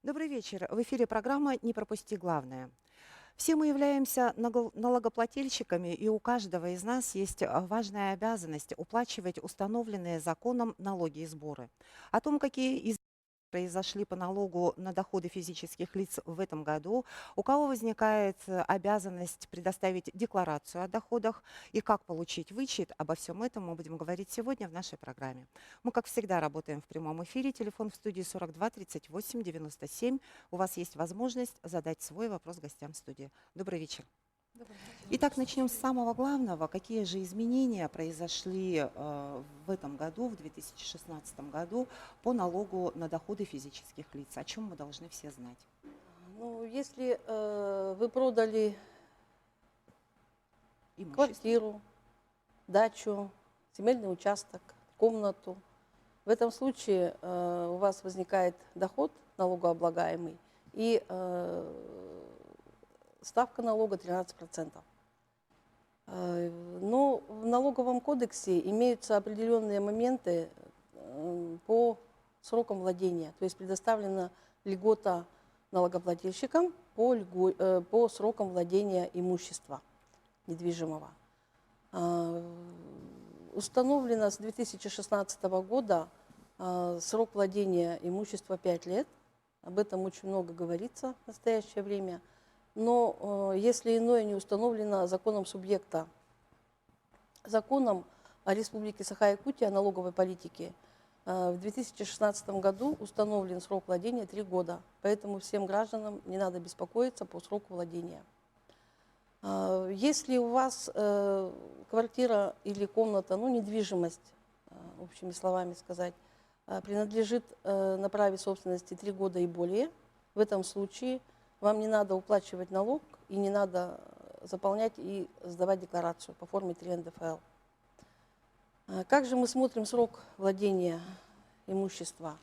Добрый вечер. В эфире программа «Не пропусти главное». Все мы являемся налогоплательщиками, и у каждого из нас есть важная обязанность уплачивать установленные законом налоги и сборы. О том, какие изменения произошли по налогу на доходы физических лиц в этом году, у кого возникает обязанность предоставить декларацию о доходах и как получить вычет, обо всем этом мы будем говорить сегодня в нашей программе. Мы, как всегда, работаем в прямом эфире. Телефон в студии 42 38 97. У вас есть возможность задать свой вопрос гостям студии. Добрый вечер. Итак, начнем с самого главного. Какие же изменения произошли в этом году, в 2016 году, по налогу на доходы физических лиц? О чем мы должны все знать? Ну, если вы продали Имущество. квартиру, дачу, земельный участок, комнату, в этом случае у вас возникает доход налогооблагаемый и ставка налога 13%. Но в налоговом кодексе имеются определенные моменты по срокам владения, то есть предоставлена льгота налогоплательщикам по срокам владения имущества недвижимого. Установлено с 2016 года срок владения имущества 5 лет. Об этом очень много говорится в настоящее время. Но если иное не установлено законом субъекта, законом о Республике Саха-Якутия о налоговой политике, в 2016 году установлен срок владения 3 года. Поэтому всем гражданам не надо беспокоиться по сроку владения. Если у вас квартира или комната, ну, недвижимость, общими словами сказать, принадлежит на праве собственности 3 года и более, в этом случае вам не надо уплачивать налог и не надо заполнять и сдавать декларацию по форме 3 НДФЛ. Как же мы смотрим срок владения имущества?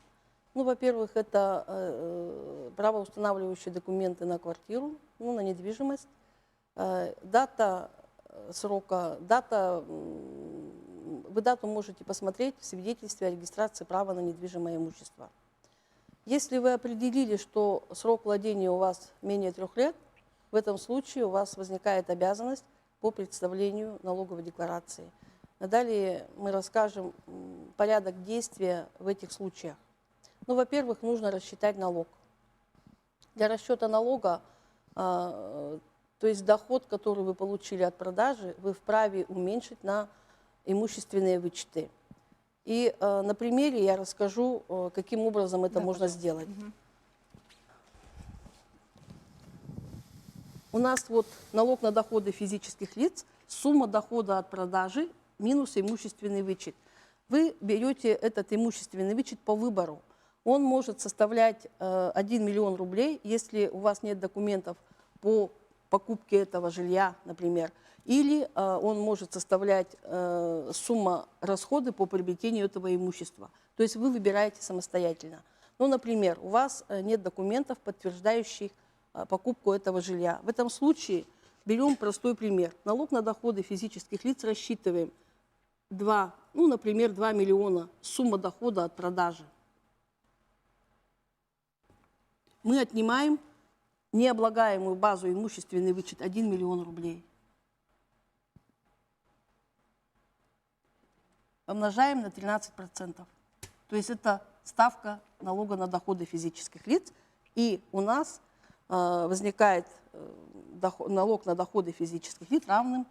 Ну, во-первых, это правоустанавливающие документы на квартиру, ну, на недвижимость, дата срока, вы дату можете посмотреть в свидетельстве о регистрации права на недвижимое имущество. Если вы определили, что срок владения у вас менее 3 лет, в этом случае у вас возникает обязанность по представлению налоговой декларации. Далее мы расскажем порядок действия в этих случаях. Ну, во-первых, нужно рассчитать налог. Для расчета налога, то есть доход, который вы получили от продажи, вы вправе уменьшить на имущественные вычеты. И на примере я расскажу, каким образом это можно сделать. У нас вот налог на доходы физических лиц, сумма дохода от продажи минус имущественный вычет. Вы берете этот имущественный вычет по выбору. Он может составлять 1 миллион рублей, если у вас нет документов по покупке этого жилья, например. Или он может составлять сумма расходы по приобретению этого имущества. То есть вы выбираете самостоятельно. Ну, например, у вас нет документов, подтверждающих покупку этого жилья. В этом случае берем простой пример. Налог на доходы физических лиц рассчитываем 2, ну, например, 2 миллиона, сумма дохода от продажи. Мы отнимаем необлагаемую базу имущественный вычет 1 миллион рублей. Помножаем на 13%. То есть это ставка налога на доходы физических лиц. И у нас возникает налог на доходы физических лиц равным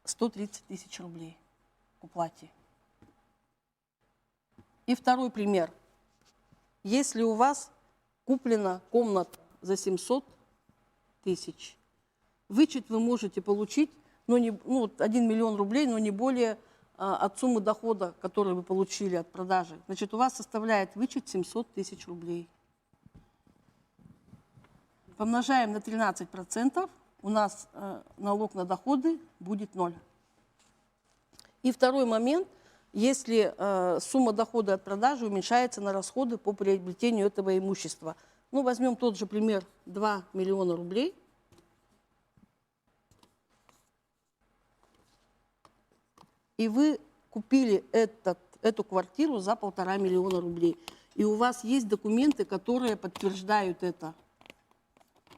130 тысяч рублей к уплате. И второй пример. Если у вас куплена комната за 700 тысяч, вычет вы можете получить, но не, 1 миллион рублей, но не более от суммы дохода, которую вы получили от продажи. Значит, у вас составляет вычет 700 тысяч рублей. Помножаем на 13%, у нас налог на доходы будет 0. И второй момент, если сумма дохода от продажи уменьшается на расходы по приобретению этого имущества. Ну, возьмем тот же пример, 2 миллиона рублей. И вы купили эту квартиру за 1,5 миллиона рублей. и у вас есть документы, которые подтверждают это.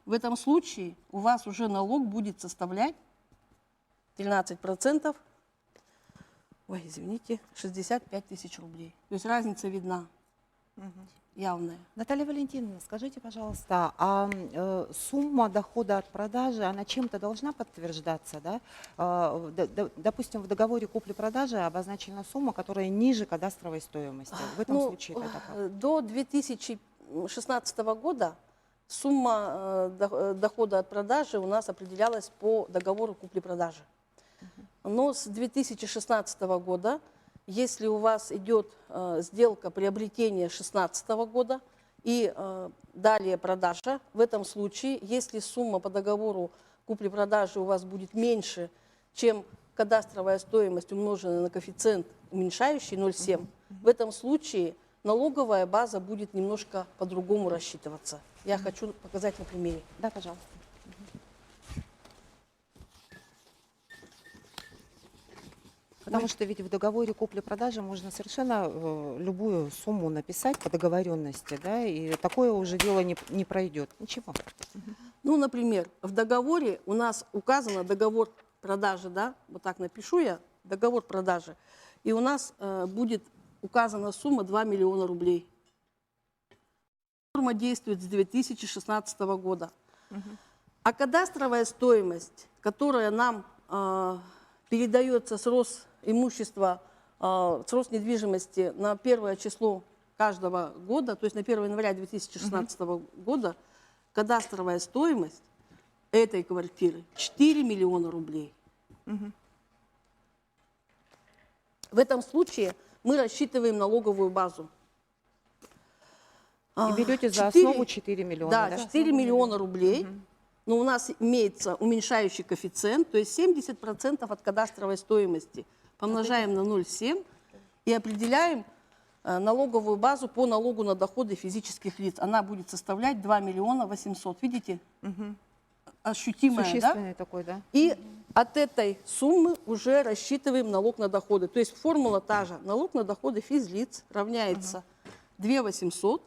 В этом случае у вас уже налог будет составлять 13%, ой, извините, 65 тысяч рублей. То есть разница видна, явная. Наталья Валентиновна, скажите, пожалуйста, а сумма дохода от продажи, она чем-то должна подтверждаться, да? Допустим, в договоре купли-продажи обозначена сумма, которая ниже кадастровой стоимости. В этом случае это как? До 2016 года сумма дохода от продажи у нас определялась по договору купли-продажи. Но с 2016 года, если у вас идет сделка приобретения 2016 года и далее продажа, в этом случае, если сумма по договору купли-продажи у вас будет меньше, чем кадастровая стоимость, умноженная на коэффициент уменьшающий 0,7, в этом случае налоговая база будет немножко по-другому рассчитываться. Я хочу показать на примере. Да, пожалуйста. Потому что ведь в договоре купли-продажи можно совершенно любую сумму написать по договоренности, да, и такое уже дело не пройдет. Ничего. Ну, например, в договоре у нас указано договор продажи, да, вот так напишу я, договор продажи, и у нас будет указана сумма 2 миллиона рублей. Форма действует с 2016 года. А кадастровая стоимость, которая нам передается с Росимущества, с Роснедвижимости на 1 число каждого года, то есть на 1 января 2016 года, кадастровая стоимость этой квартиры 4 миллиона рублей. В этом случае мы рассчитываем налоговую базу. И берете за основу 4 миллиона, да? Да, 4 миллиона рублей. Но у нас имеется уменьшающий коэффициент, то есть 70% от кадастровой стоимости помножаем на 0,7 и определяем налоговую базу по налогу на доходы физических лиц. Она будет составлять 2 миллиона 800. Видите? Ощутимая, существенный да? такой, да? И от этой суммы уже рассчитываем налог на доходы. То есть формула та же. Налог на доходы физлиц равняется 2 800,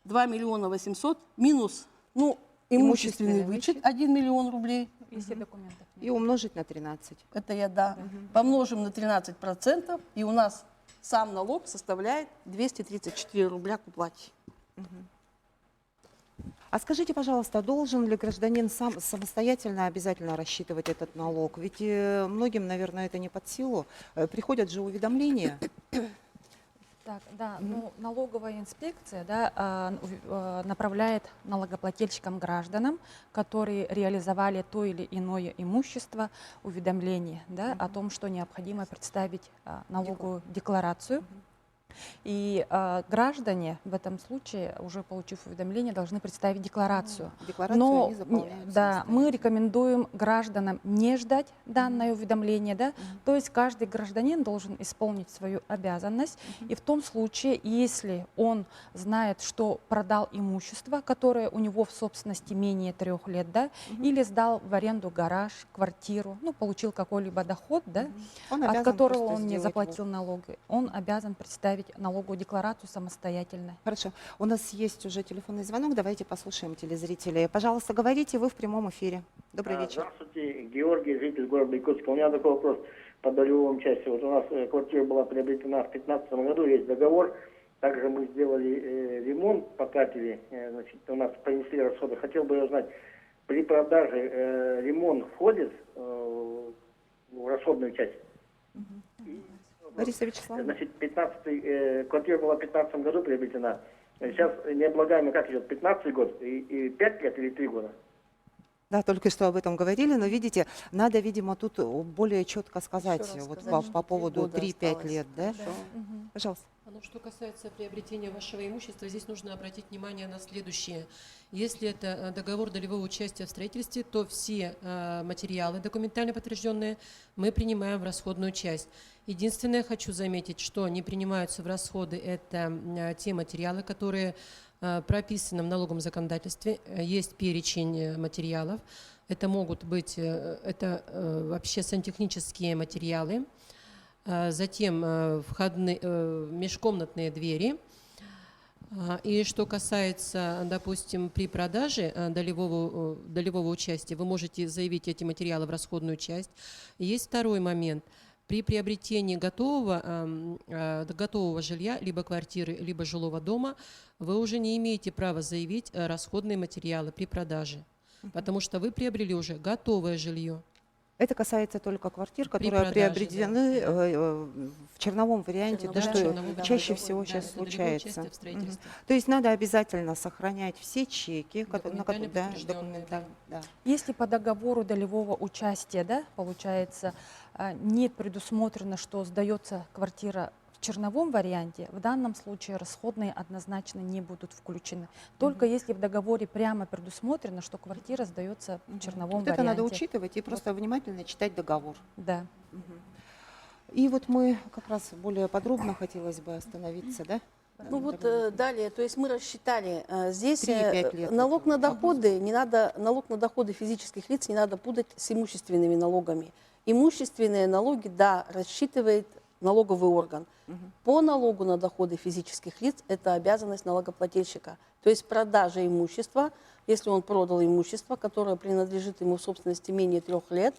2 миллиона 800 минус, ну, имущественный вычет 1 миллион рублей. Если документов нет. И умножить на 13. Это я, да. Помножим на 13%, и у нас сам налог составляет 234 рубля к уплате. А скажите, пожалуйста, должен ли гражданин сам самостоятельно обязательно рассчитывать этот налог? Ведь многим, наверное, это не под силу. Приходят же уведомления. Так, да, ну, налоговая инспекция, да, направляет налогоплательщикам гражданам, которые реализовали то или иное имущество, уведомление, да, о том, что необходимо представить налоговую декларацию. И граждане в этом случае, уже получив уведомление, должны представить декларацию. Декларацию Но они заполняют да, самостоятельно. мы рекомендуем гражданам не ждать данное уведомление. Да? То есть каждый гражданин должен исполнить свою обязанность. И в том случае, если он знает, что продал имущество, которое у него в собственности менее 3 лет, да, или сдал в аренду гараж, квартиру, ну, получил какой-либо доход, да, Он от обязан которого просто он не сделать заплатил налоги, он обязан представить налоговую декларацию самостоятельно. Хорошо. У нас есть уже телефонный звонок. Давайте послушаем телезрителей. Пожалуйста, говорите, вы в прямом эфире. Добрый вечер. Здравствуйте, Георгий, житель города Якутска. У меня такой вопрос по долевым части. Вот у нас квартира была приобретена в 2015 году, есть договор. Также мы сделали ремонт, потратили, значит, у нас понесли расходы. Хотел бы я узнать, при продаже ремонт входит в расходную часть? Лариса Вячеславовна. Значит, квартира была в 2015 году приобретена. Сейчас необлагаемый как идет? 15 год и 5 лет или 3 года? Да, только что об этом говорили, но видите, надо, видимо, тут более четко сказать, Еще раз вот сказать, по поводу года 3-5 осталось. лет, да? Хорошо. Пожалуйста. Ну, что касается приобретения вашего имущества, здесь нужно обратить внимание на следующее. Если это договор долевого участия в строительстве, то все материалы, документально подтвержденные, мы принимаем в расходную часть. Единственное, хочу заметить, что не принимаются в расходы это те материалы, которые прописаны в налоговом законодательстве. Есть перечень материалов. Это могут быть вообще сантехнические материалы, затем межкомнатные двери. И что касается, допустим, при продаже долевого участия, вы можете заявить эти материалы в расходную часть. Есть второй момент. При приобретении готового жилья, либо квартиры, либо жилого дома, вы уже не имеете права заявить расходные материалы при продаже, потому что вы приобрели уже готовое жилье. Это касается только квартир, которые продаже, приобретены в черновом варианте, Черновом, то, что черновом, да, чаще договор, всего да, сейчас это долевое случается. участие в строительстве. То есть надо обязательно сохранять все чеки, Документально подтвержденные, да. Если по договору долевого участия, да, получается, нет предусмотрено, что сдается квартира в черновом варианте, в данном случае расходные однозначно не будут включены. Только если в договоре прямо предусмотрено, что квартира сдается в черновом Вот варианте. это надо учитывать и просто внимательно читать договор. Да. И вот мы как раз более подробно хотелось бы остановиться, да? Ну вот Наталья далее, то есть мы рассчитали здесь 3-5 лет налог вот на доходы не надо, налог на доходы физических лиц не надо путать с имущественными налогами. Имущественные налоги, да, рассчитывает налоговый орган. По налогу на доходы физических лиц это обязанность налогоплательщика. То есть продажа имущества, если он продал имущество, которое принадлежит ему в собственности менее 3 лет,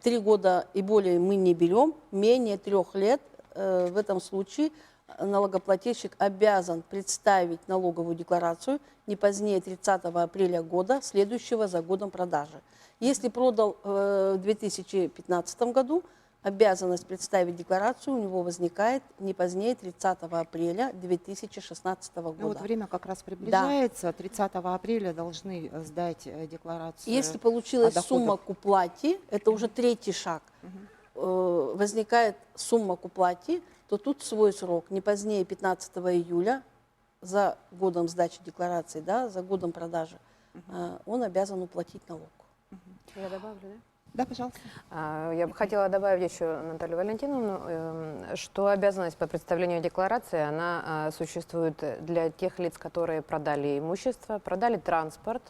3 года и более мы не берем, менее 3 лет в этом случае налогоплательщик обязан представить налоговую декларацию не позднее 30 апреля года, следующего за годом продажи. Если продал в 2015 году, обязанность представить декларацию у него возникает не позднее 30 апреля 2016 года. Ну вот время как раз приближается. 30 апреля должны сдать декларацию. Если получилась доходах. сумма к уплате, это уже третий шаг, возникает сумма к уплате, то тут свой срок, не позднее 15 июля, за годом сдачи декларации, да, за годом продажи, он обязан уплатить налог. Я добавлю, да? Да, пожалуйста. Я бы хотела добавить еще, Наталью Валентиновну, что обязанность по представлению декларации, она существует для тех лиц, которые продали имущество, продали транспорт,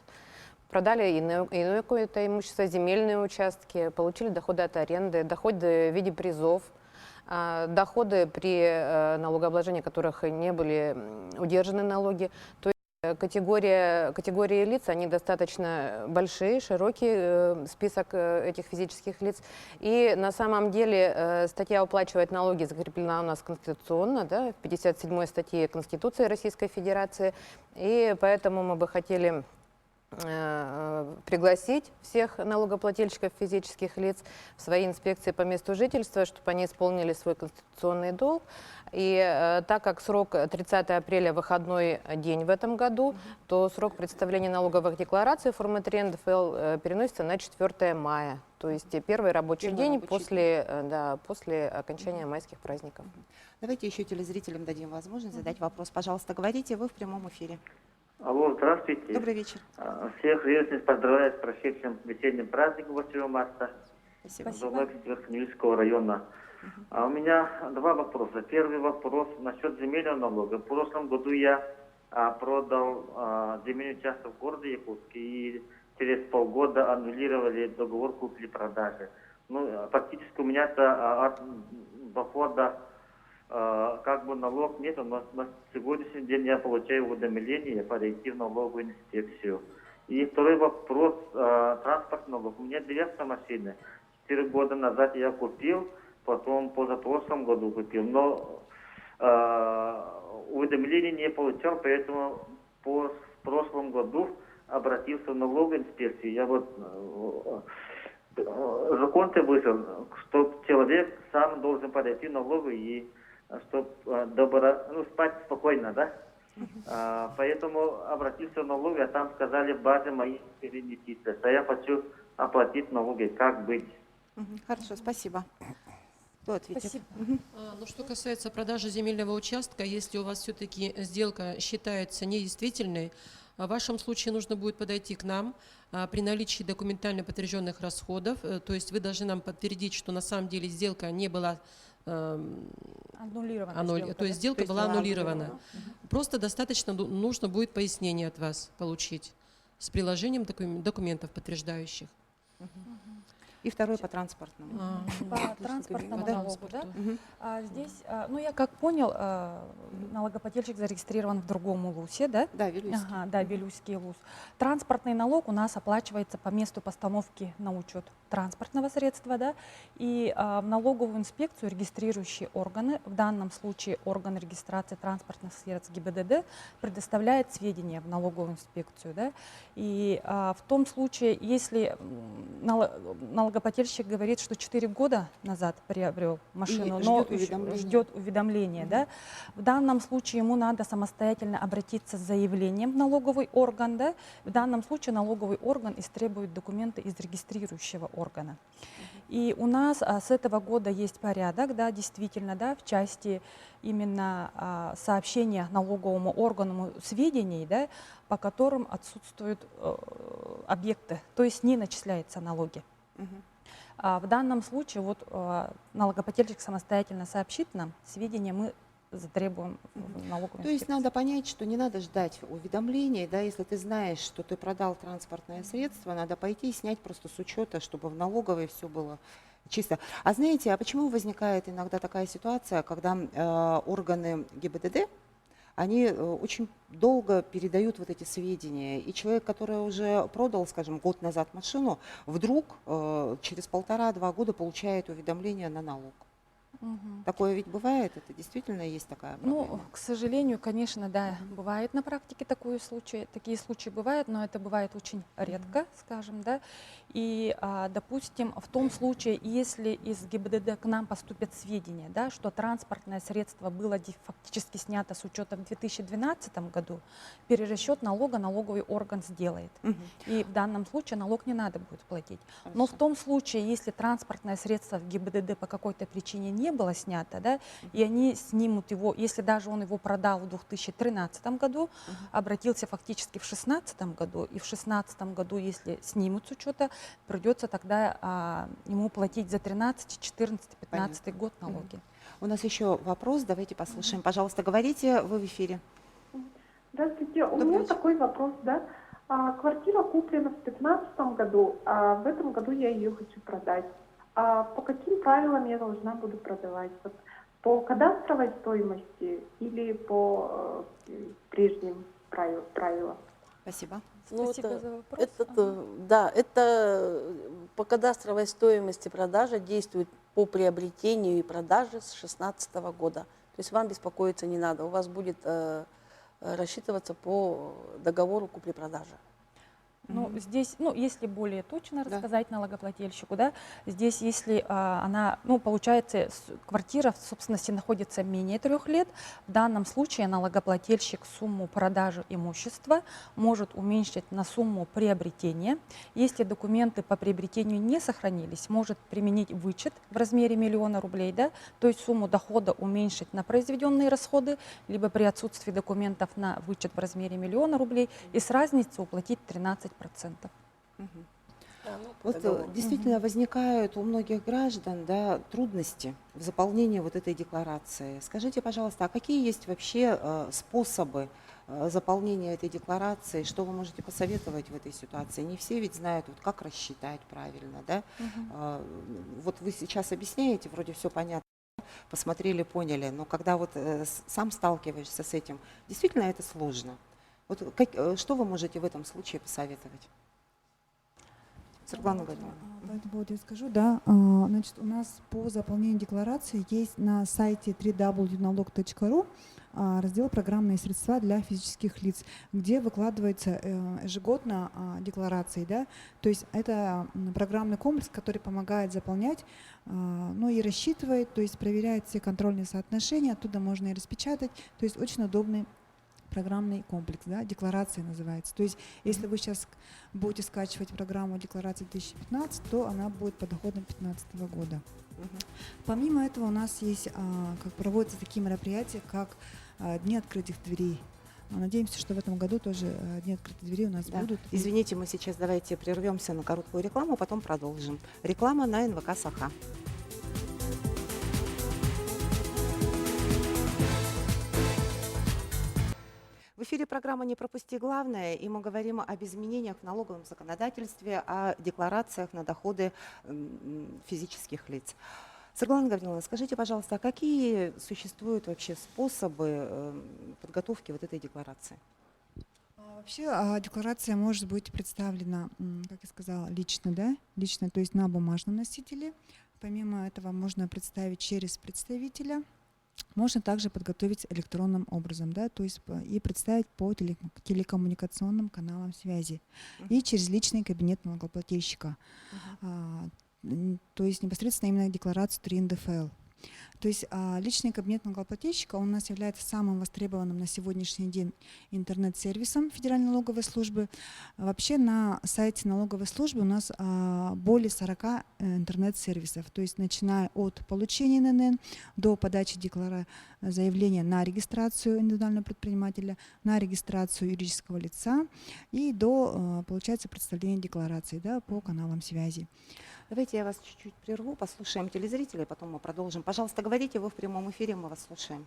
продали иное какое-то имущество, земельные участки, получили доходы от аренды, доходы в виде призов, доходы при налогообложении которых не были удержаны налоги. То есть категории лиц, они достаточно большие, широкий список этих физических лиц. И на самом деле статья «Уплачивать налоги» закреплена у нас конституционно, да, в 57-й статье Конституции Российской Федерации. И поэтому мы бы хотели пригласить всех налогоплательщиков физических лиц в свои инспекции по месту жительства, чтобы они исполнили свой конституционный долг. И так как срок 30 апреля выходной день в этом году, то срок представления налоговых деклараций формы 3 НДФЛ переносится на 4 мая. То есть первый рабочий день после окончания майских праздников. Давайте еще телезрителям дадим возможность задать вопрос. Пожалуйста, говорите, вы в прямом эфире. Алло, здравствуйте. Добрый вечер. Всех приветствую, поздравляю с прошедшим весенним праздником 8 марта. Спасибо. Северо-Книльского района. А у меня два вопроса. Первый вопрос насчет земельного налога. В прошлом году я продал земельный участок в городе Якутске и через полгода аннулировали договор купли-продажи. Ну, фактически у меня от дохода как бы налог нет, но на сегодняшний день я получаю уведомление подойти в налоговую инспекцию. И второй вопрос, транспортный налог. У меня 2 автомашины. 4 года назад я купил, потом позапрошлом году купил, но уведомления не получал, поэтому в прошлом году обратился в налоговую инспекцию. Я вот закон-то вышел, что человек сам должен подойти в налоговую и чтобы спать спокойно, да? Поэтому обратился в налоговую, а там сказали, в базе мои перенесите. А я хочу оплатить налоги. Как быть? Хорошо, спасибо. Кто ответит? Спасибо. Ну, что касается продажи земельного участка, если у вас все-таки сделка считается недействительной, в вашем случае нужно будет подойти к нам при наличии документально подтвержденных расходов, то есть вы должны нам подтвердить, что на самом деле сделка не была Аннулирована. то есть сделка была аннулирована. Просто достаточно нужно будет пояснение от вас получить с приложением документов подтверждающих. И второй по транспортному. По отлично, транспортному по налогу, да? транспорту. Мгм. Здесь, ну я как понял, налогоплательщик зарегистрирован в другом УЛУСе, да? Да, Вилюйский. Ага, да, Вилюйский ЛУС. Транспортный налог у нас оплачивается по месту постановки на учет транспортного средства, да, и в налоговую инспекцию регистрирующие органы, в данном случае орган регистрации транспортных средств ГИБДД, предоставляет сведения в налоговую инспекцию, да, и в том случае, если налогоплательщик говорит, что 4 года назад приобрел машину, но ждет уведомления. ждет уведомления, да, в данном случае ему надо самостоятельно обратиться с заявлением в налоговый орган, да, в данном случае налоговый орган истребует документы из регистрирующего органа. И у нас с этого года есть порядок, да, действительно, да, в части именно сообщения налоговому органу сведений, да, по которым отсутствуют объекты, то есть не начисляются налоги. Мгм. В данном случае вот налогоплательщик самостоятельно сообщит нам, сведения мы затребуем в налоговую То есть инспекцию. надо понять, что не надо ждать уведомлений, да, если ты знаешь, что ты продал транспортное средство, надо пойти и снять просто с учета, чтобы в налоговой все было чисто. А знаете, а почему возникает иногда такая ситуация, когда органы ГИБДД, они очень долго передают вот эти сведения, и человек, который уже продал, скажем, год назад машину, вдруг через 1,5-2 года получает уведомление на налог. Мгм. Такое ведь бывает, это действительно есть такая проблема. Ну, к сожалению, конечно, да, бывает на практике такие случаи бывают, но это бывает очень редко, скажем, да. И, допустим, в том случае, если из ГИБДД к нам поступят сведения, да, что транспортное средство было фактически снято с учетом в 2012 году, перерасчет налога налоговый орган сделает. Мгм. И в данном случае налог не надо будет платить. Но в том случае, если транспортное средство в ГИБДД по какой-то причине не было снято, да, и они снимут его, если даже он его продал в 2013 году, обратился фактически в 2016 году, и в 2016 году, если снимут с учета, придется тогда ему платить за 13, 14, 15 год налоги. У нас еще вопрос, давайте послушаем. Пожалуйста, говорите, вы в эфире. Здравствуйте, у Добрый меня вечер. такой вопрос, да. Квартира куплена в 2015 году, а в этом году я ее хочу продать. По каким правилам я должна буду продавать? Вот по кадастровой стоимости или по прежним правилам? Спасибо. Ну, Спасибо это- за вопрос. Да, это по кадастровой стоимости продажи действует по приобретению и продаже с 2016 года. То есть вам беспокоиться не надо, у вас будет рассчитываться по договору купли-продажи. Ну, здесь, ну, если более точно Да. рассказать налогоплательщику, да, здесь, если она, ну, получается, квартира в собственности находится менее 3 лет, в данном случае налогоплательщик сумму продажи имущества может уменьшить на сумму приобретения. Если документы по приобретению не сохранились, может применить вычет в размере 1 000 000 рублей, да, то есть сумму дохода уменьшить на произведенные расходы, либо при отсутствии документов на вычет в размере 1 000 000 рублей, и с разницы уплатить 13%. Мгм. Да, ну, по Вот договору. действительно возникают у многих граждан, да, трудности в заполнении вот этой декларации. Скажите, пожалуйста, а какие есть вообще способы заполнения этой декларации? Что вы можете посоветовать в этой ситуации? Не все ведь знают, вот как рассчитать правильно, да? Вот вы сейчас объясняете, вроде все понятно, посмотрели, поняли, но когда вот сам сталкиваешься с этим, действительно это сложно. Вот что вы можете в этом случае посоветовать? Светлана Владимировна. По этому поводу я скажу, да. Значит, у нас по заполнению декларации есть на сайте www.nalog.ru раздел «Программные средства для физических лиц», где выкладывается ежегодно декларации, да. То есть это программный комплекс, который помогает заполнять, ну и рассчитывает, то есть проверяет все контрольные соотношения, оттуда можно и распечатать, то есть очень удобный программный комплекс, да, декларация называется. То есть, если вы сейчас будете скачивать программу декларации 2015, то она будет по доходам 2015 года. Помимо этого у нас есть, как проводятся такие мероприятия, как Дни открытых дверей. Надеемся, что в этом году тоже Дни открытых дверей у нас Да. будут. Извините, мы сейчас давайте прервемся на короткую рекламу, потом продолжим. Реклама на НВК «Саха». В эфире программа «Не пропусти главное», и мы говорим об изменениях в налоговом законодательстве, о декларациях на доходы физических лиц. Светлана Гавриловна, скажите, пожалуйста, а какие существуют вообще способы подготовки вот этой декларации? Вообще декларация может быть представлена, как я сказала, лично, да, лично, то есть на бумажном носителе. Помимо этого можно представить через представителя. Можно также подготовить электронным образом, да, то есть и представить по телекоммуникационным каналам связи и через личный кабинет налогоплательщика. То есть непосредственно именно декларацию 3 НДФЛ. То есть личный кабинет налогоплательщика он у нас является самым востребованным на сегодняшний день интернет-сервисом Федеральной налоговой службы. Вообще на сайте налоговой службы у нас более 40 интернет-сервисов. То есть начиная от получения ННН до подачи заявления на регистрацию индивидуального предпринимателя, на регистрацию юридического лица и до, получается, представления декларации, да, по каналам связи. Давайте я вас чуть-чуть прерву, послушаем телезрителей, потом мы продолжим. Пожалуйста, говорите, вы в прямом эфире, мы вас слушаем.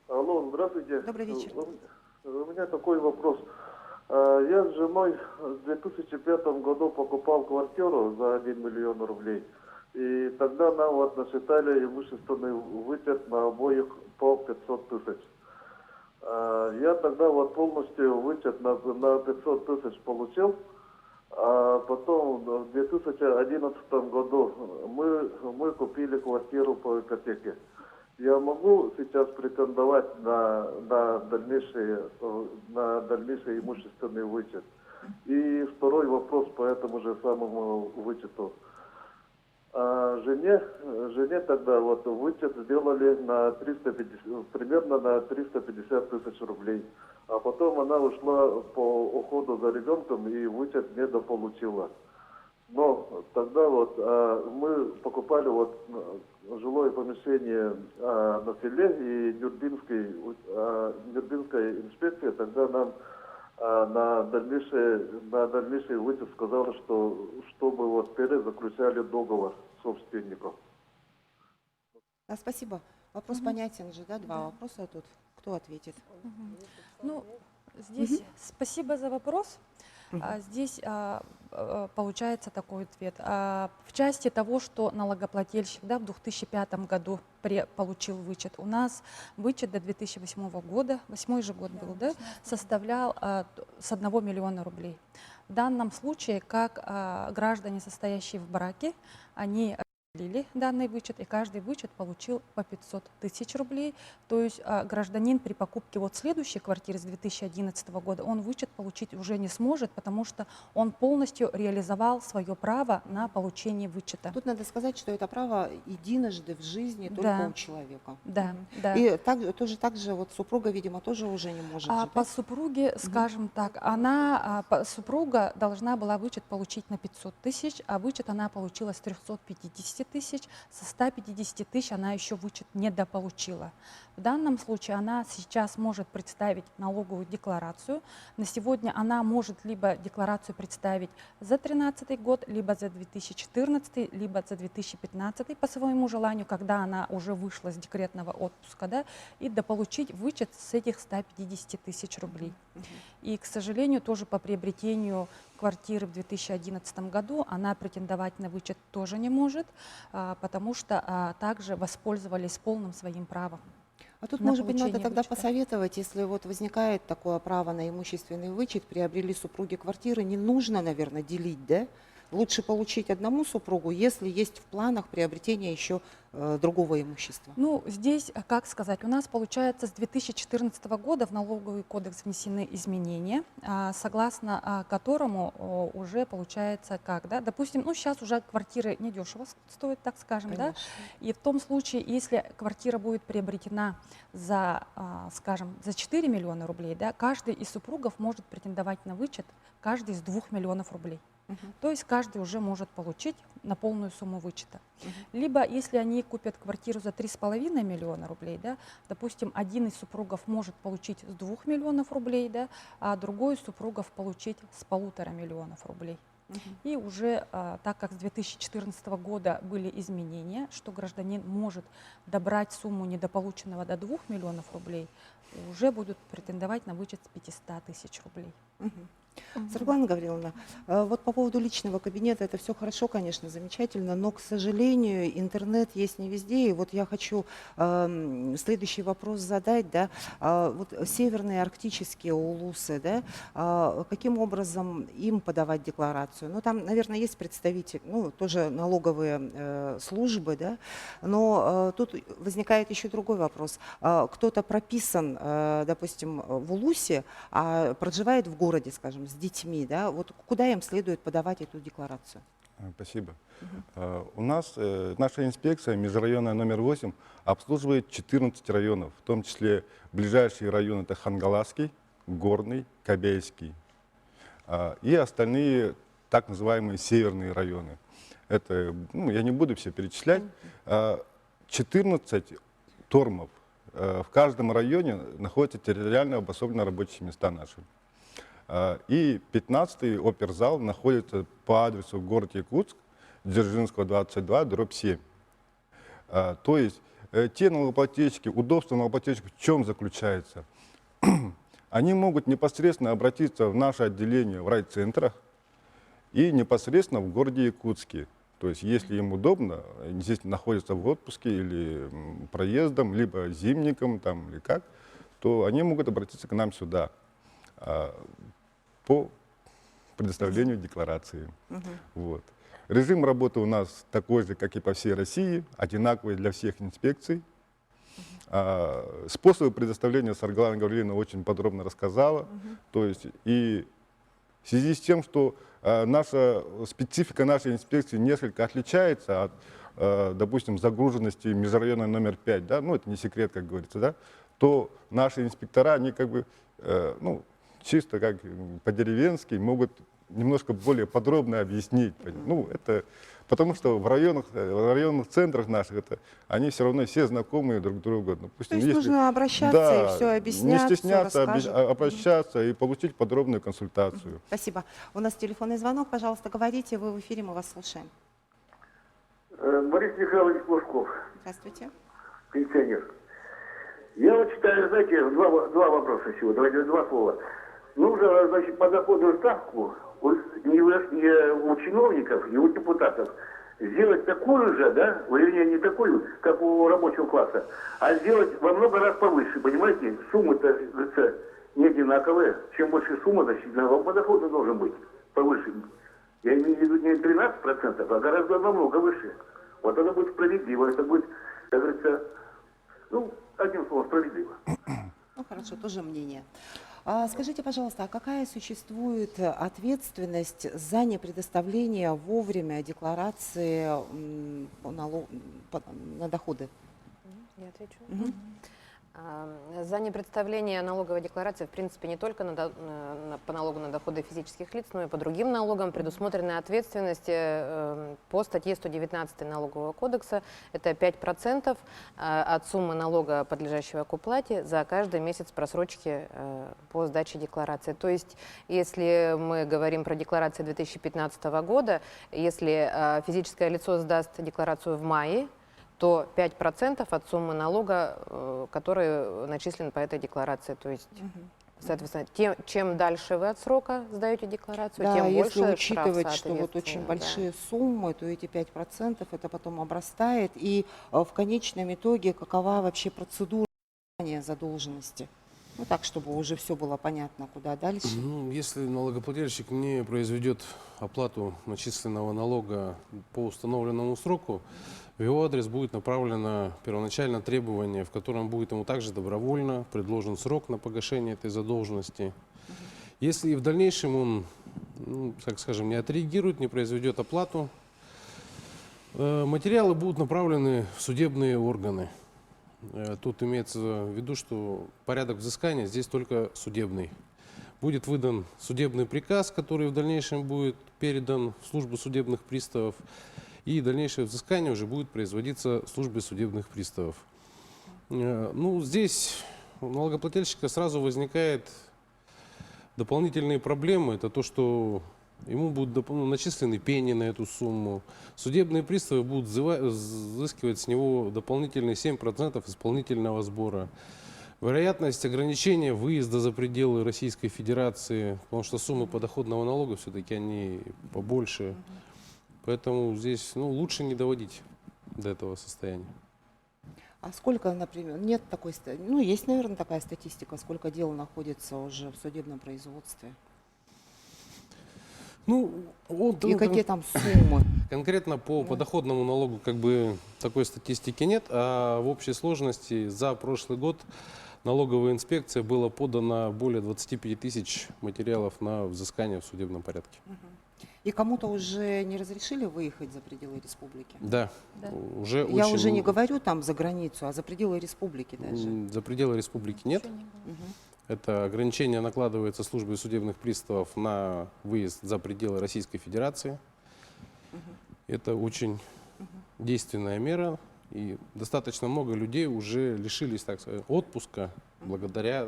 Алло, здравствуйте. Добрый вечер. У меня такой вопрос. Я с женой в 2005 году покупал квартиру за 1 миллион рублей. И тогда нам вот насчитали имущественный вычет на обоих по 500 тысяч. Я тогда вот полностью вычет на 500 тысяч получил. А потом в 2011 году мы купили квартиру по ипотеке. Я могу сейчас претендовать на дальнейший имущественный вычет? И второй вопрос по этому же самому вычету. Жене тогда вот вычет сделали на 350, примерно на 350 тысяч рублей. А потом она ушла по уходу за ребенком и вычет недополучила. Но тогда вот мы покупали вот жилое помещение на селе, и Нюрбинская инспекция тогда нам на дальнейший вычет сказала, что чтобы вот перезаключали договор с собственником. Да, спасибо. Вопрос понятен же, да? Два вопроса тут. Кто ответит? Ну, здесь спасибо за вопрос. Здесь получается такой ответ. В части того, что налогоплательщик, да, в 2005 году получил вычет, у нас вычет до 2008 года, 8 же год был, да, составлял с 1 миллиона рублей. В данном случае, как граждане, состоящие в браке, они разделили данный вычет, и каждый вычет получил по 500 тысяч рублей. То есть гражданин при покупке вот следующей квартиры с 2011 года, он вычет получить уже не сможет, потому что он полностью реализовал свое право на получение вычета. Тут надо сказать, что это право единожды в жизни только у человека. Да, да. И также вот супруга, видимо, тоже уже не может. По супруге, скажем так, супруга должна была вычет получить на 500 тысяч, а вычет она получила с 350 тысяч, со 150 тысяч она еще вычет недополучила. В данном случае она сейчас может представить налоговую декларацию. На сегодня она может либо декларацию представить за 2013 год, либо за 2014, либо за 2015 по своему желанию, когда она уже вышла с декретного отпуска, да, и дополучить вычет с этих 150 тысяч рублей. И, к сожалению, тоже по приобретению квартиры в 2011 году она претендовать на вычет тоже не может, потому что также воспользовались полным своим правом. А тут, может быть, надо получение тогда вычета. посоветовать, если вот возникает такое право на имущественный вычет, приобрели супруги квартиры, не нужно, наверное, делить, да? Лучше получить одному супругу, если есть в планах приобретения еще другого имущества. Ну, здесь, как сказать, у нас, получается, с 2014 года в налоговый кодекс внесены изменения, согласно которому уже получается как, да, допустим, ну, сейчас уже квартиры недешево стоят, так скажем, да, и в том случае, если квартира будет приобретена за, скажем, за 4 миллиона рублей, да, каждый из супругов может претендовать на вычет, каждый из 2 миллионов рублей. То есть каждый уже может получить на полную сумму вычета. Либо, если они купят квартиру за 3,5 миллиона рублей, да, допустим, один из супругов может получить с 2 миллионов рублей, да, а другой из супругов получить с 1,5 миллионов рублей. И уже, так как с 2014 года были изменения, что гражданин может добрать сумму недополученного до 2 миллионов рублей, уже будут претендовать на вычет 500 тысяч рублей. Светлана Гавриловна, вот по поводу личного кабинета, это все хорошо, конечно, замечательно, но, к сожалению, интернет есть не везде. И вот я хочу следующий вопрос задать, да, вот северные арктические улусы, да, каким образом им подавать декларацию? Ну, там, наверное, есть представители, ну, тоже налоговые службы, да, но тут возникает еще другой вопрос. Кто-то прописан, допустим, в улусе, а проживает в городе, скажем, с детьми, да, вот куда им следует подавать эту декларацию? Спасибо. У нас наша инспекция, межрайонная номер 8, обслуживает 14 районов, в том числе ближайшие районы — это Хангаласский, Горный, Кобейский и остальные так называемые северные районы. Это, ну, я не буду все перечислять. 14 тормов. В каждом районе находятся территориально обособленные рабочие места наши. И 15-й оперзал находится по адресу город Якутск, Дзержинского, 22, дробь 7. То есть те налогоплательщики, удобство налогоплательщиков в чем заключается? Они могут непосредственно обратиться в наше отделение в райцентрах и непосредственно в городе Якутске. То есть если им удобно, они здесь находятся в отпуске или проездом, либо зимником, там, или как, то они могут обратиться к нам сюда по предоставлению декларации. Вот. Режим работы у нас такой же, как и по всей России, одинаковый для всех инспекций. Способы предоставления Светлана Гавриловна очень подробно рассказала. То есть и в связи с тем, что наша специфика нашей инспекции несколько отличается от, допустим, загруженности межрайона номер 5, да, ну это не секрет, как говорится, да, то наши инспектора, они как бы, ну, чисто как по-деревенски могут немножко более подробно объяснить. Ну, это потому что в районных центрах наших они все равно все знакомые друг другу. Допустим, То есть нужно обращаться и все объяснять, не стесняться, расскажут. обращаться и получить подробную консультацию. Спасибо. У нас телефонный звонок, пожалуйста, говорите, вы в эфире, мы вас слушаем. Борис Михайлович Плужков, Здравствуйте. пенсионер. Я вот считаю, знаете, два вопроса всего, давайте два слова. Нужно, значит, подоходную ставку не у чиновников, не у депутатов сделать такую же, да, вернее, не такую, как у рабочего класса, а сделать во много раз повыше, понимаете? Суммы-то, говорится, не одинаковые. Чем больше сумма, значит, подоход должен быть повыше. Я имею в виду не 13%, а гораздо намного выше. Вот это будет справедливо, это будет, как говорится, ну, одним словом, справедливо. Ну, хорошо, тоже мнение. Скажите, пожалуйста, а какая существует ответственность за непредоставление вовремя декларации на доходы? Я отвечу. За непредставление налоговой декларации, в принципе, не только по налогу на доходы физических лиц, но и по другим налогам предусмотрены ответственности по статье 119 Налогового кодекса. Это 5% от суммы налога, подлежащего к уплате, за каждый месяц просрочки по сдаче декларации. То есть, если мы говорим про декларации 2015 года, если физическое лицо сдаст декларацию в мае, то 5% от суммы налога, который начислен по этой декларации. То есть, соответственно, чем дальше вы от срока сдаете декларацию, Да, тем если больше учитывать, штраф, что вот очень соответственно, большие суммы, то эти 5% это потом обрастает. И в конечном итоге какова вообще процедура задолженности? Ну так, чтобы уже все было понятно, куда дальше. Ну, если налогоплательщик не произведет оплату начисленного налога по установленному сроку, в его адрес будет направлено первоначальное требование, в котором будет ему также добровольно предложен срок на погашение этой задолженности. Если в дальнейшем он, ну, так скажем, не отреагирует, не произведет оплату, материалы будут направлены в судебные органы. Тут имеется в виду, что порядок взыскания здесь только судебный. Будет выдан судебный приказ, который в дальнейшем будет передан в службу судебных приставов, и дальнейшее взыскание уже будет производиться службой судебных приставов. Ну, здесь у налогоплательщика сразу возникает дополнительные проблемы. Это то, что ему будут начислены пени на эту сумму. Судебные приставы будут взыскивать с него дополнительные 7% исполнительного сбора. Вероятность ограничения выезда за пределы Российской Федерации, потому что суммы подоходного налога все-таки они побольше. Поэтому здесь лучше не доводить до этого состояния. А сколько, например, нет такой, ну, есть, наверное, такая статистика, сколько дел находится уже в судебном производстве? И какие там суммы? Конкретно по подоходному налогу как бы такой статистики нет, а в общей сложности за прошлый год налоговой инспекции было подано более 25 тысяч материалов на взыскание в судебном порядке. И кому-то уже не разрешили выехать за пределы республики? Да, уже Я очень... уже не говорю там за границу, а за пределы республики даже. За пределы республики нет. Это ограничение накладывается службой судебных приставов на выезд за пределы Российской Федерации. Это очень действенная мера. И достаточно много людей уже лишились, так сказать, отпуска благодаря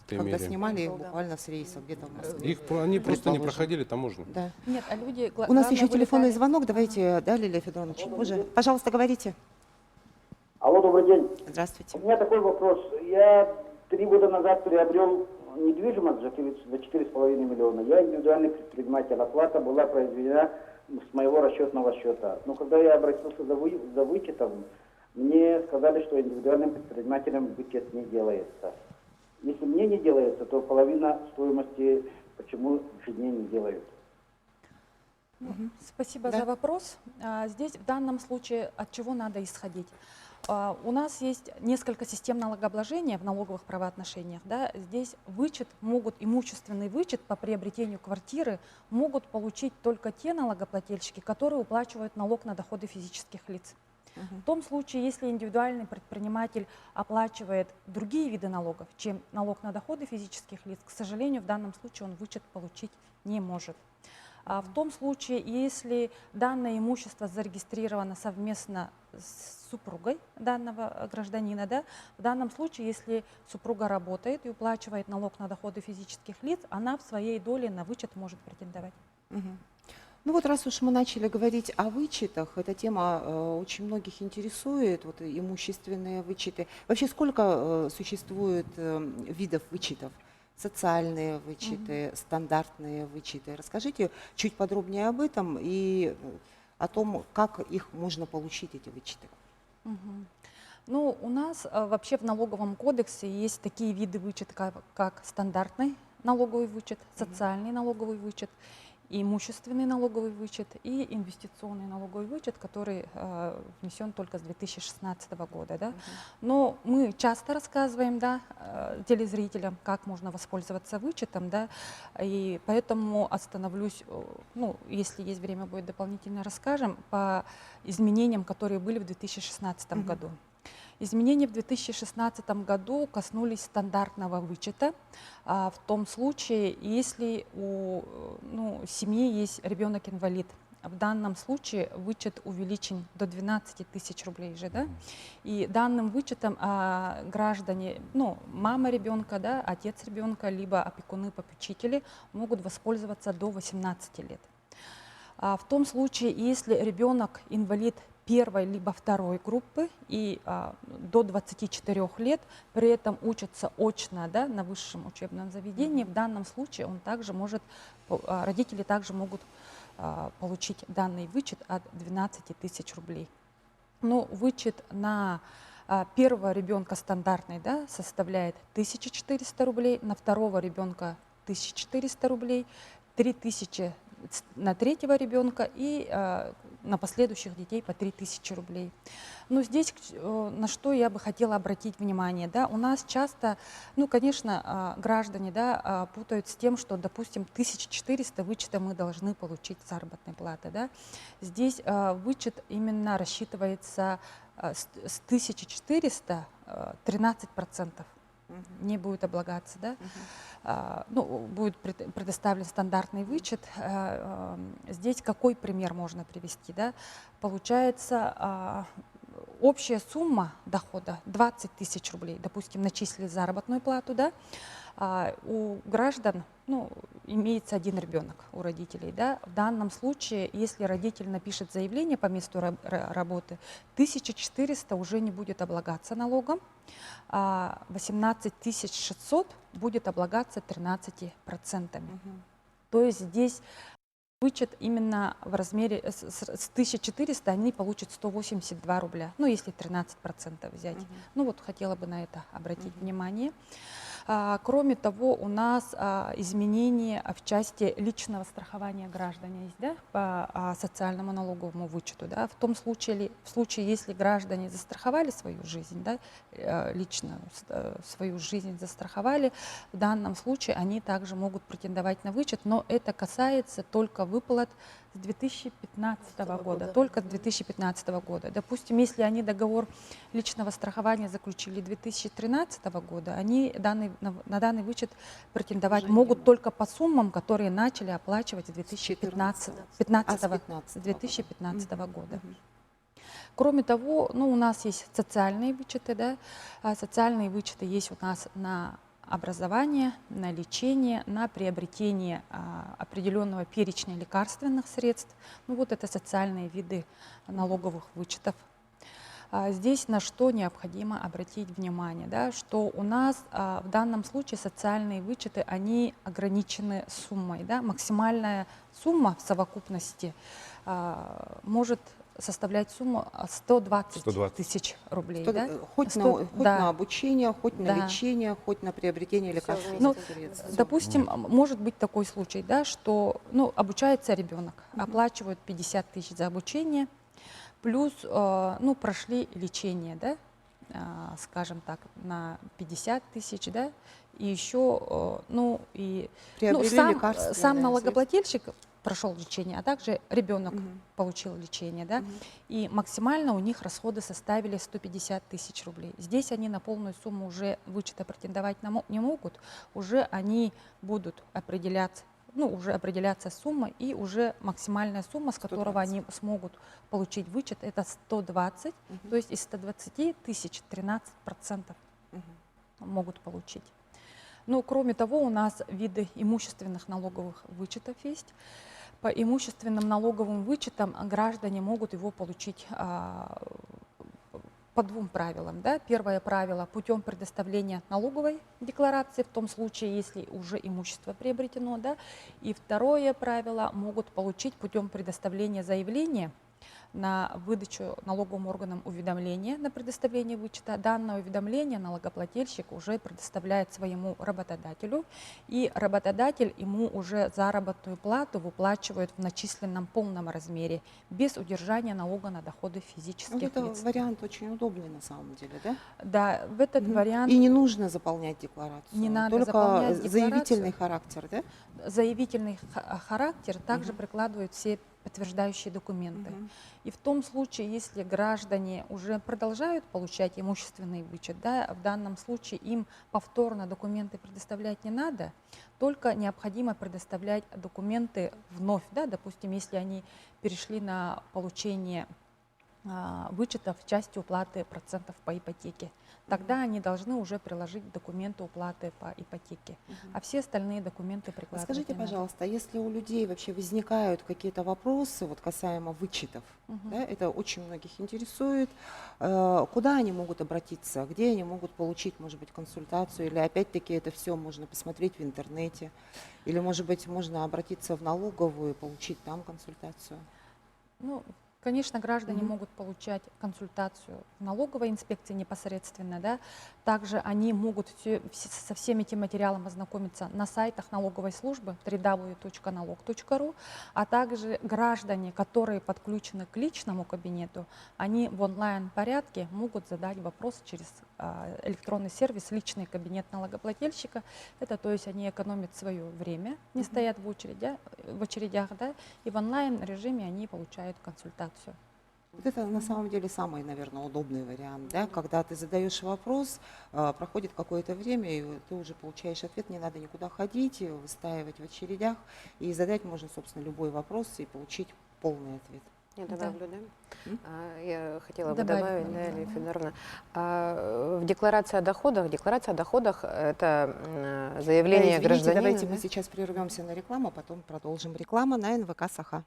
этой Когда мере. снимали их буквально с рейса где-то в Москве. Они просто не проходили таможню. Да. Нет, а люди... У нас еще телефонный звонок. Давайте, да, Лилия Федоровна, чуть позже. Пожалуйста, говорите. Алло, добрый день. Здравствуйте. У меня такой вопрос. Я 3 года назад приобрел недвижимость за 4,5 миллиона. Я индивидуальный предприниматель. Оплата была произведена с моего расчетного счета. Но когда я обратился за вычетом, мне сказали, что индивидуальным предпринимателем вычет не делается. Если мне не делается, то половина стоимости почему мне не делают? Спасибо Да. за вопрос. Здесь в данном случае от чего надо исходить? У нас есть несколько систем налогообложения в налоговых правоотношениях. Да? Здесь имущественный вычет по приобретению квартиры могут получить только те налогоплательщики, которые уплачивают налог на доходы физических лиц. В том случае, если индивидуальный предприниматель оплачивает другие виды налогов, чем налог на доходы физических лиц, к сожалению, в данном случае он вычет получить не может. А в том случае, если данное имущество зарегистрировано совместно с супругой данного гражданина, да, в данном случае, если супруга работает и уплачивает налог на доходы физических лиц, она в своей доле на вычет может претендовать. Ну вот раз уж мы начали говорить о вычетах, эта тема очень многих интересует, вот имущественные вычеты. Вообще сколько существует видов вычетов? Социальные вычеты, стандартные вычеты. Расскажите чуть подробнее об этом и о том, как их можно получить, эти вычеты. Ну, у нас вообще в налоговом кодексе есть такие виды вычета, как стандартный налоговый вычет, социальный налоговый вычет, имущественный налоговый вычет и инвестиционный налоговый вычет, который внесен только с 2016 года. Да? Но мы часто рассказываем, да, телезрителям, как можно воспользоваться вычетом, да, и поэтому остановлюсь, ну, если есть время, будет дополнительно расскажем, по изменениям, которые были в 2016 году. Изменения в 2016 году коснулись стандартного вычета в том случае, если у семьи есть ребенок-инвалид. В данном случае вычет увеличен до 12 тысяч рублей же, да? И данным вычетом граждане, мама ребенка, да, отец ребенка, либо опекуны-попечители могут воспользоваться до 18 лет. В том случае, если ребенок инвалид первой либо второй группы и до 24 лет, при этом учится очно, да, на высшем учебном заведении, в данном случае родители также могут получить данный вычет от 12 тысяч рублей. Но вычет на первого ребенка стандартный, да, составляет 1400 рублей, на второго ребенка 1400 рублей, 3000 на третьего ребенка и на последующих детей по 3000 рублей. Но здесь на что я бы хотела обратить внимание, да, у нас часто, конечно, граждане, да, путают с тем, что, допустим, 1400 вычета мы должны получить заработной платы, да. Здесь вычет именно рассчитывается с 1400 13% не будет облагаться, да. Будет предоставлен стандартный вычет. Здесь какой пример можно привести? Да? Получается, общая сумма дохода 20 тысяч рублей, допустим, начислили заработную плату, да? У граждан, ну, имеется один ребенок у родителей, да. В данном случае, если родитель напишет заявление по месту работы, 1400 уже не будет облагаться налогом, а 18 600 будет облагаться 13%. То есть здесь вычет именно в размере с 1400 они получат 182 рубля, ну если 13% взять. Ну вот хотела бы на это обратить внимание. Кроме того, у нас изменения в части личного страхования граждан есть, да, по социальному налоговому вычету. Да, в случае, если граждане застраховали свою жизнь, да, лично свою жизнь застраховали, в данном случае они также могут претендовать на вычет, но это касается только выплат с 2015 года, только с 2015 года. Допустим, если они договор личного страхования заключили 2013 года, они на данный вычет претендовать могут только по суммам, которые начали оплачивать с 2015 года. Кроме того, ну, у нас есть социальные вычеты, да? Социальные вычеты есть у нас на образование, на лечение, на приобретение определенного перечня лекарственных средств. Ну вот это социальные виды налоговых вычетов. Здесь на что необходимо обратить внимание, да, что у нас в данном случае социальные вычеты, они ограничены суммой. Да? Максимальная сумма в совокупности может составлять сумму 120 тысяч рублей. Да? Хоть на обучение, хоть на лечение, хоть на приобретение лекарственных средств. Допустим, может быть такой случай, да, что обучается ребенок, оплачивают 50 тысяч за обучение, плюс прошли лечение, да, скажем так, на 50 тысяч, да, и еще сам налогоплательщик прошел лечение, а также ребенок получил лечение, да, и максимально у них расходы составили 150 тысяч рублей. Здесь они на полную сумму уже вычета претендовать не могут, уже они будут определяться, уже определяться сумма, и уже максимальная сумма, с которого они смогут получить вычет, это 120, то есть из 120 тысяч 13% могут получить. Но кроме того, у нас виды имущественных налоговых вычетов есть. По имущественным налоговым вычетам граждане могут его получить по двум правилам. Да? Первое правило – путем предоставления налоговой декларации, в том случае, если уже имущество приобретено. Да? И второе правило – могут получить путем предоставления заявления на выдачу налоговым органам уведомления на предоставление вычета. Данное уведомление налогоплательщик уже предоставляет своему работодателю, и работодатель ему уже заработную плату выплачивает в начисленном полном размере, без удержания налога на доходы физических лиц. Это вариант очень удобный на самом деле, да? Да, в этот вариант... И не нужно заполнять декларацию, не надо только заполнять заявительный характер, да? Заявительный характер также прикладывают все подтверждающие документы. И в том случае, если граждане уже продолжают получать имущественный вычет, да, в данном случае им повторно документы предоставлять не надо, только необходимо предоставлять документы вновь. Да, допустим, если они перешли на получение вычетов в части уплаты процентов по ипотеке, тогда они должны уже приложить документы уплаты по ипотеке, а все остальные документы прикладывать. Скажите, пожалуйста, если у людей вообще возникают какие-то вопросы вот касаемо вычетов, да, это очень многих интересует, куда они могут обратиться, где они могут получить, может быть, консультацию, или опять-таки это все можно посмотреть в интернете, или, может быть, можно обратиться в налоговую и получить там консультацию? Конечно, граждане могут получать консультацию в налоговой инспекции непосредственно, да. Также они могут со всеми этим материалом ознакомиться на сайтах налоговой службы www.налог.ру, а также граждане, которые подключены к личному кабинету, они в онлайн-порядке могут задать вопрос через электронный сервис «Личный кабинет налогоплательщика». Это, то есть, они экономят свое время, не стоят в очередях, да, и в онлайн-режиме они получают консультацию. Вот это на самом деле самый, наверное, удобный вариант, да? Когда ты задаешь вопрос, проходит какое-то время, и ты уже получаешь ответ, не надо никуда ходить, выстаивать в очередях, и задать можно, собственно, любой вопрос и получить полный ответ. Я Да. добавлю, да? Я хотела бы Добавить, добавить, да, да. Эльвира Федоровна. В декларации о доходах это заявление Извините, гражданина. давайте да? мы сейчас прервемся на рекламу, а потом продолжим. Реклама на НВК Саха.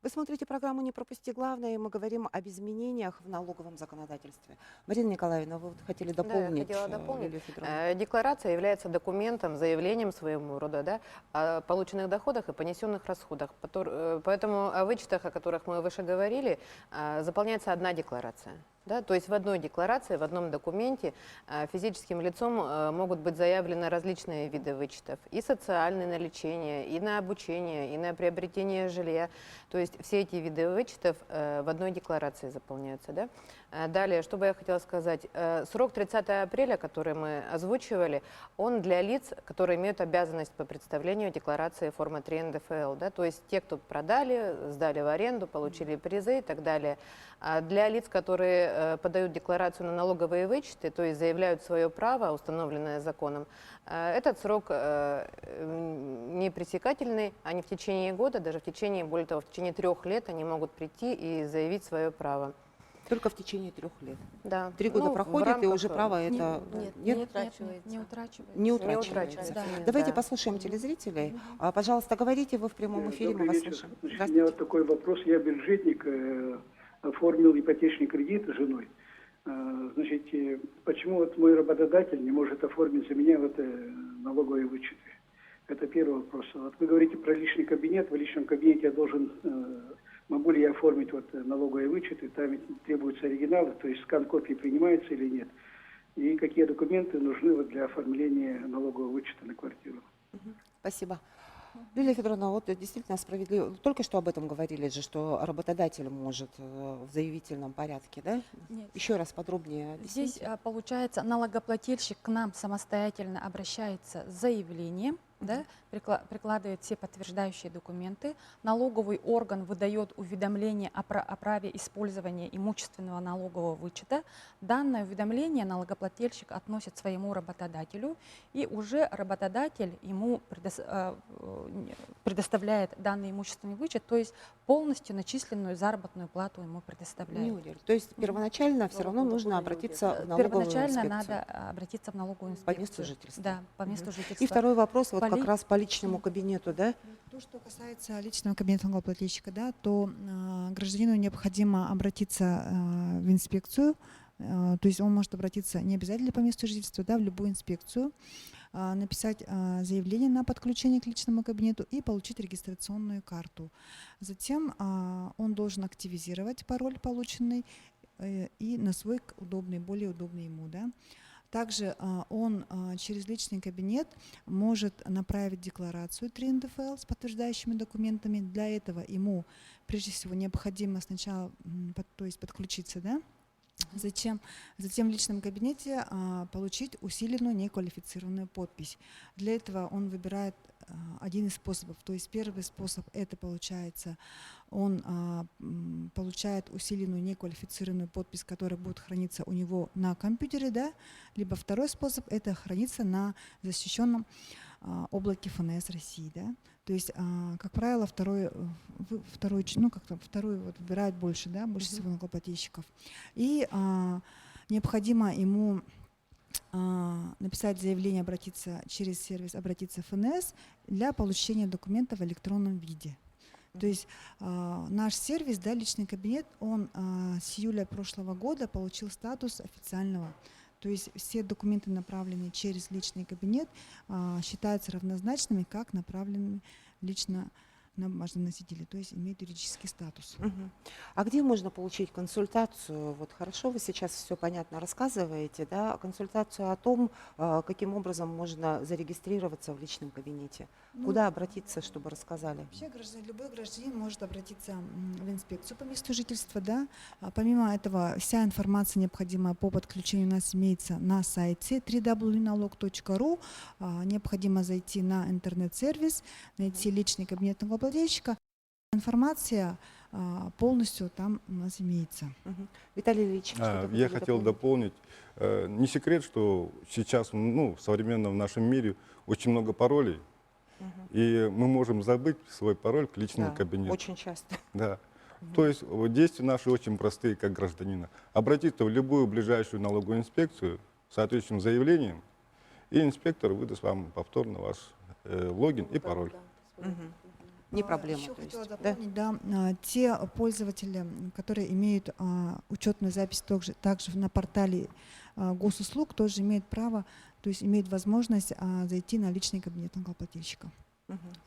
Вы смотрите программу «Не пропусти главное», и мы говорим об изменениях в налоговом законодательстве. Марина Николаевна, вы вот хотели Да, дополнить, я хотела дополнить. Лилию Федоровну. Декларация является документом, заявлением своего рода, да, о полученных доходах и понесенных расходах. Поэтому о вычетах, о которых мы выше говорили, заполняется одна декларация. Да, то есть в одной декларации, в одном документе физическим лицом могут быть заявлены различные виды вычетов. И социальные на лечение, и на обучение, и на приобретение жилья. То есть все эти виды вычетов в одной декларации заполняются. Да? Далее, что бы я хотела сказать. Срок 30 апреля, который мы озвучивали, он для лиц, которые имеют обязанность по представлению декларации формы 3 НДФЛ. Да? То есть те, кто продали, сдали в аренду, получили призы и так далее. А для лиц, которые подают декларацию на налоговые вычеты, то есть заявляют свое право, установленное законом, этот срок не пресекательный, они в течение года, даже в течение, более того, в течение 3 лет они могут прийти и заявить свое право. Только в течение 3 лет. Да. 3 года Ну, в проходит, и рамках, уже право Не- это... нет, Нет? не утрачивается. Не утрачивается. Не Не утрачивается. утрачивается. Да. Давайте Да. послушаем телезрителей. Пожалуйста, говорите, вы в прямом эфире, мы Добрый вас вечер. слушаем. Значит, у меня Здравствуйте. вот такой вопрос. Я бюджетник, оформил ипотечный кредит с женой. Значит, почему вот мой работодатель не может оформить за меня вот налоговые вычеты? Это первый вопрос. Вот вы говорите про личный кабинет. В личном кабинете я должен, могу ли я оформить вот налоговые вычеты? Там ведь требуются оригиналы, то есть скан копии принимается или нет? И какие документы нужны вот для оформления налогового вычета на квартиру? Спасибо. Лилия Федоровна, вот действительно справедливо. Только что об этом говорили же, что работодатель может в заявительном порядке, да? Нет. Еще раз подробнее Здесь объясните. получается, налогоплательщик к нам самостоятельно обращается с заявлением, да, прикладывает все подтверждающие документы. Налоговый орган выдает уведомление о праве использования имущественного налогового вычета. Данное уведомление налогоплательщик относит своему работодателю, и уже работодатель ему предоставляет данный имущественный вычет, то есть полностью начисленную заработную плату ему предоставляет. Не удел. То есть первоначально все равно нужно обратиться в налоговую Первоначально инспекцию. надо обратиться в налоговую По инспекцию. месту жительства. Да, по месту жительства. И второй вопрос, вот Поли- как раз по личному кабинету, да? То, что касается личного кабинета налогоплательщика, да, то гражданину необходимо обратиться в инспекцию, то есть он может обратиться не обязательно по месту жительства, да, в любую инспекцию, написать заявление на подключение к личному кабинету и получить регистрационную карту. Затем он должен активизировать пароль полученный и на свой удобный, более удобный ему, да. Также он через личный кабинет может направить декларацию 3 НДФЛ с подтверждающими документами. Для этого ему прежде всего необходимо сначала то есть подключиться, да? Затем в личном кабинете получить усиленную неквалифицированную подпись. Для этого он выбирает один из способов. То есть первый способ это получается, он получает усиленную неквалифицированную подпись, которая будет храниться у него на компьютере, да? Либо второй способ это хранится на защищенном облаке ФНС России, да? То есть, как правило, второй вот выбирают больше, да, больше всего налогоплательщиков. И необходимо ему написать заявление, обратиться через сервис, обратиться в ФНС для получения документов в электронном виде. То есть наш сервис, да, личный кабинет, он с июля прошлого года получил статус официального. То есть все документы, направленные через личный кабинет, считаются равнозначными, как направленные лично на бумажном носителе, то есть имеют юридический статус. А где можно получить консультацию? Вот хорошо, вы сейчас все понятно рассказываете, да? Консультацию о том, каким образом можно зарегистрироваться в личном кабинете. Куда обратиться, чтобы рассказали? Вообще любой гражданин может обратиться в инспекцию по месту жительства, да. Помимо этого, вся информация необходимая по подключению у нас имеется на сайте www.nalog.ru. Необходимо зайти на интернет-сервис, найти личный кабинет налогоплательщика. Информация полностью там у нас имеется. Виталий Ильич, что-то Я хотели хотел дополнить. Не секрет, что сейчас в современном нашем мире очень много паролей. И мы можем забыть свой пароль к личному Да, кабинету. очень часто. Да. То есть вот действия наши очень простые, как гражданина. Обратиться в любую ближайшую налоговую инспекцию с соответствующим заявлением, и инспектор выдаст вам повторно ваш логин и пароль. Не проблема. Еще то есть, хотела да? дополнить, да, те пользователи, которые имеют учетную запись также на портале госуслуг, тоже имеют право, то есть имеют возможность зайти на личный кабинет налогоплательщика.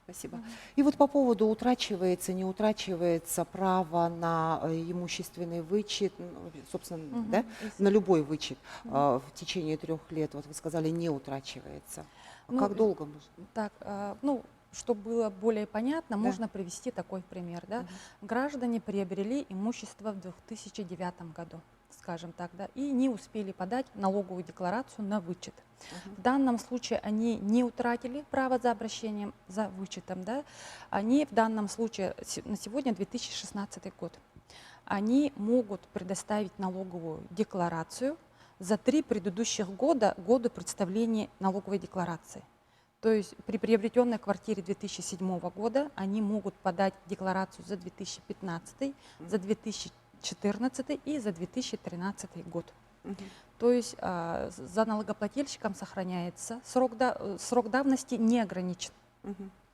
Спасибо. И вот по поводу утрачивается, не утрачивается право на имущественный вычет, ну, собственно, да, на любой вычет в течение 3 лет. Вот вы сказали, не утрачивается. Ну, Как долго можно? Так, ну, чтобы было более понятно, Да. можно привести такой пример. Да? Граждане приобрели имущество в 2009 году, скажем так, да, и не успели подать налоговую декларацию на вычет. В данном случае они не утратили право за обращением за вычетом. Да? Они в данном случае, на сегодня 2016 год, они могут предоставить налоговую декларацию за 3 предыдущих года представления налоговой декларации. То есть при приобретенной квартире 2007 года они могут подать декларацию за 2015, за 2014 и за 2013 год. То есть за налогоплательщиком сохраняется, срок давности не ограничен.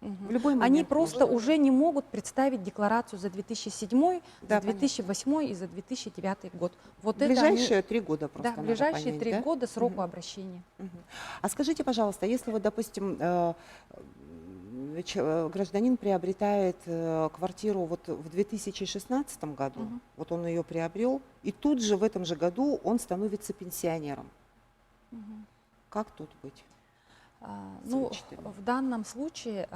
В любой момент Они просто можно. уже не могут представить декларацию за 2007, Да, за 2008 и за 2009 год. Вот Ближайшие это 3 года просто да, надо ближайшие понять, 3 да? года сроку обращения. А скажите, пожалуйста, если вот, допустим, гражданин приобретает квартиру вот в 2016 году, вот он ее приобрел, и тут же в этом же году он становится пенсионером. Как тут быть? Ну, вычетами? в данном случае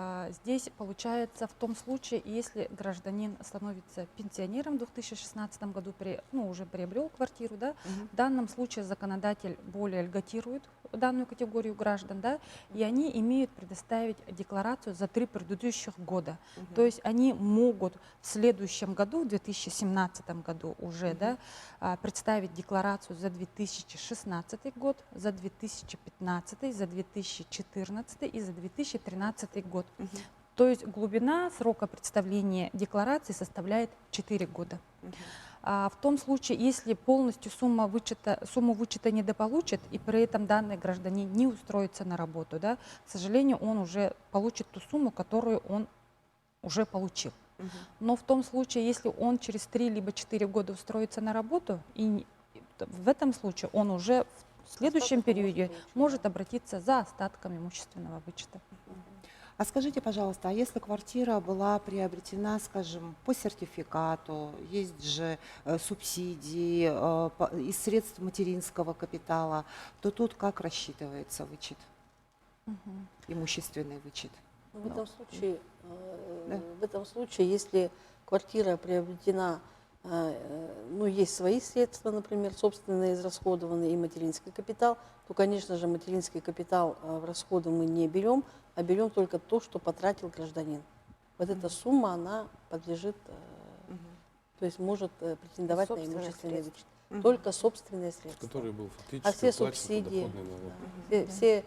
здесь получается в том случае, если гражданин становится пенсионером в 2016 году, уже приобрел квартиру, да, в данном случае законодатель более льготирует данную категорию граждан, да, и они имеют предоставить декларацию за 3 предыдущих года. То есть они могут в следующем году, в 2017 году уже, да, представить декларацию за 2016 год, за 2015, за 2014 и за 2013 год. То есть глубина срока представления декларации составляет 4 года. А в том случае, если полностью сумму вычета недополучит, и при этом данный гражданин не устроится на работу, да, к сожалению, он уже получит ту сумму, которую он уже получил. Но в том случае, если он через 3 либо 4 года устроится на работу, и в этом случае он уже в следующем периоде может обратиться за остатком имущественного вычета. А скажите, пожалуйста, а если квартира была приобретена, скажем, по сертификату, есть же субсидии из средств материнского капитала, то тут как рассчитывается вычет, имущественный вычет? В этом случае, если квартира приобретена, есть свои средства, например, собственные израсходованные и материнский капитал, то, конечно же, материнский капитал в расходы мы не берем, а берем только то, что потратил гражданин. Вот эта сумма, она подлежит, то есть может претендовать на имущественный вычет. Только собственные средства. Который был фактически А все уплачен субсидии, подоходный налог. все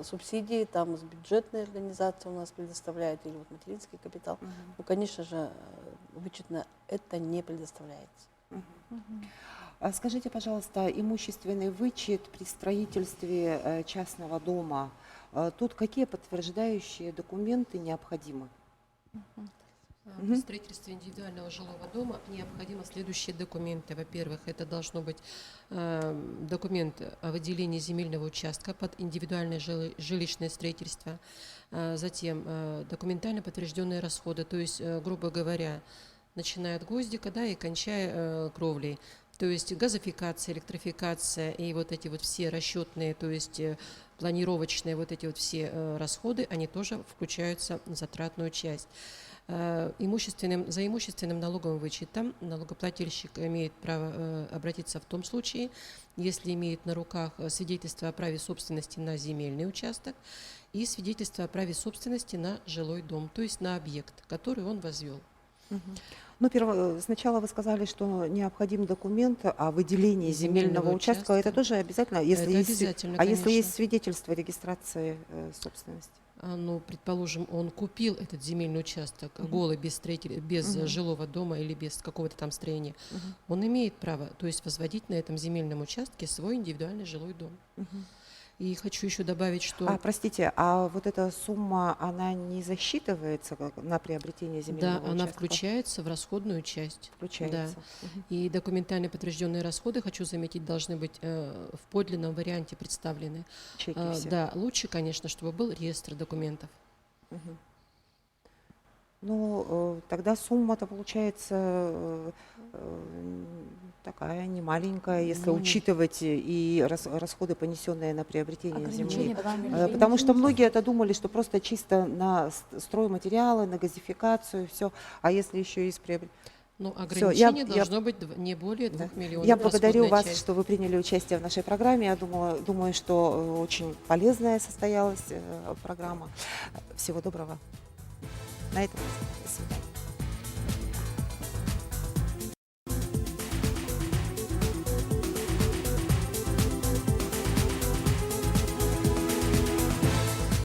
субсидии там с бюджетной организации у нас предоставляют, или вот материнский капитал, ну, конечно же, вычет на это не предоставляется. А скажите, пожалуйста, имущественный вычет при строительстве частного дома, тут какие подтверждающие документы необходимы? При строительстве индивидуального жилого дома необходимы следующие документы. Во-первых, это должно быть документ о выделении земельного участка под индивидуальное жилищное строительство, затем документально подтвержденные расходы, то есть, грубо говоря, начиная от гвоздика, да, и кончая кровлей. То есть газификация, электрификация и вот эти вот все расчетные, то есть планировочные вот эти вот все расходы, они тоже включаются в затратную часть. За имущественным налоговым вычетом налогоплательщик имеет право обратиться в том случае, если имеет на руках свидетельство о праве собственности на земельный участок и свидетельство о праве собственности на жилой дом, то есть на объект, который он возвел. Ну, сначала вы сказали, что необходим документ о выделении земельного участка. Это тоже обязательно, если Это есть, обязательно, а если конечно. есть свидетельство регистрации собственности? ну, предположим, он купил этот земельный участок голый, без жилого дома или без какого-то там строения, он имеет право, то есть возводить на этом земельном участке свой индивидуальный жилой дом. И хочу еще добавить, что... Простите, а вот эта сумма, она не засчитывается на приобретение земельного Да, участка? она включается в расходную часть. Включается. Да. И документально подтвержденные расходы, хочу заметить, должны быть в подлинном варианте представлены. Чеки все. Да, лучше, конечно, чтобы был реестр документов. Ну, тогда сумма-то получается такая немаленькая, если учитывать и расходы, понесенные на приобретение земли. Ограничение 2 миллиона. Потому что многие это думали, что просто чисто на стройматериалы, на газификацию, все. А если еще и с Но Всё, ограничение должно быть не более 2 миллионов. Я благодарю расходная вас, часть. что вы приняли участие в нашей программе. Я думаю, что очень полезная состоялась программа. Всего доброго. На этом до свидания.